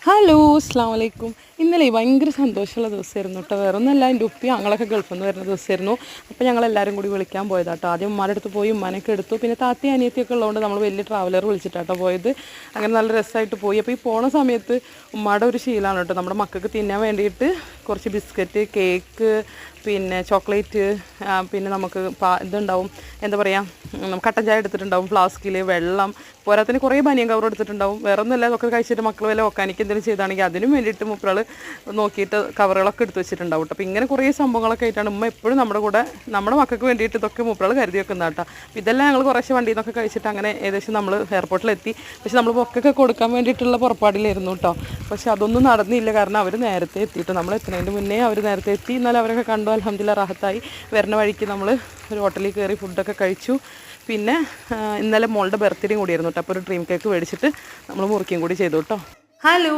Hello അസ്സാം വലൈക്കും. ഇന്നലെ ഭയങ്കര സന്തോഷമുള്ള ദിവസമായിരുന്നു കേട്ടോ. വേറെ ഒന്നല്ല, എൻ്റെ ഉപ്പി ഞങ്ങളൊക്കെ ഗൾഫിൽ നിന്ന് വരുന്ന ദിവസമായിരുന്നു. അപ്പോൾ ഞങ്ങളെല്ലാവരും കൂടി വിളിക്കാൻ പോയതാട്ടോ. ആദ്യം ഉമ്മാരുടെ അടുത്ത് പോയി ഉമ്മാനൊക്കെ എടുത്തു. പിന്നെ താത്തി അനിയത്തിയൊക്കെ ഉള്ളതുകൊണ്ട് നമ്മൾ വലിയ ട്രാവലർ വിളിച്ചിട്ടാട്ടോ പോയത്. അങ്ങനെ നല്ല രസമായിട്ട് പോയി. അപ്പോൾ ഈ പോണ സമയത്ത് ഉമ്മയുടെ ഒരു ശീലമാണ് കേട്ടോ, നമ്മുടെ മക്കൾക്ക് തിന്നാൻ വേണ്ടിയിട്ട് കുറച്ച് ബിസ്ക്കറ്റ്, കേക്ക്, പിന്നെ ചോക്ലേറ്റ്, പിന്നെ നമുക്ക് ഇതുണ്ടാവും, എന്താ പറയുക, കട്ടൻ ചായ എടുത്തിട്ടുണ്ടാവും, ഫ്ലാസ്കിൽ വെള്ളം, പോരാത്തിന് കുറേ ബനിയൻ കവർ എടുത്തിട്ടുണ്ടാവും. വേറെ ഒന്നുമില്ല, അതൊക്കെ കഴിച്ചിട്ട് മക്കൾ വല്ല ഒക്കാനിക്ക് എന്തെങ്കിലും ചെയ്താണെങ്കിൽ അതിനും വേണ്ടിയിട്ട് മുപ്പുകൾ നോക്കിയിട്ട് കവറുകളൊക്കെ എടുത്ത് വെച്ചിട്ടുണ്ടാവും കേട്ടോ. അപ്പോൾ ഇങ്ങനെ കുറേ സംഭവങ്ങളൊക്കെ ആയിട്ടാണ് ഉമ്മ എപ്പോഴും നമ്മുടെ കൂടെ നമ്മുടെ മക്കൾക്ക് വേണ്ടിയിട്ട് ഇതൊക്കെ മുപ്പുകൾ കരുതി വെക്കുന്ന കേട്ടോ. അപ്പോൾ ഇതെല്ലാം ഞങ്ങൾ കുറേശ്ശെ വണ്ടിയിൽ നിന്നൊക്കെ കഴിച്ചിട്ട് അങ്ങനെ ഏകദേശം നമ്മൾ എയർപോർട്ടിലെത്തി. പക്ഷെ നമ്മൾ പൊക്കൊക്കെ കൊടുക്കാൻ വേണ്ടിയിട്ടുള്ള പുറപ്പാടിലായിരുന്നു കേട്ടോ. പക്ഷെ അതൊന്നും നടന്നില്ല, കാരണം അവർ നേരത്തെ എത്തിയിട്ട് നമ്മൾ എത്തുന്നതിന് മുന്നേ അവർ നേരത്തെ എത്തി. എന്നാലും അവരൊക്കെ കണ്ടു, അൽഹംദുലില്ലാ റാഹത്തായി. വരുന്ന വഴിക്ക് നമ്മൾ ഒരു ഹോട്ടലിൽ കയറി ഫുഡൊക്കെ കഴിച്ചു. പിന്നെ ഇന്നലെ മോളുടെ ബർത്ത്ഡേയും കൂടിയായിരുന്നു കേട്ടോ. അപ്പോൾ ഒരു ഡ്രീം കേക്ക് മേടിച്ചിട്ട് നമ്മൾ മുറിക്കുകയും കൂടി ചെയ്തു കേട്ടോ. ഹലോ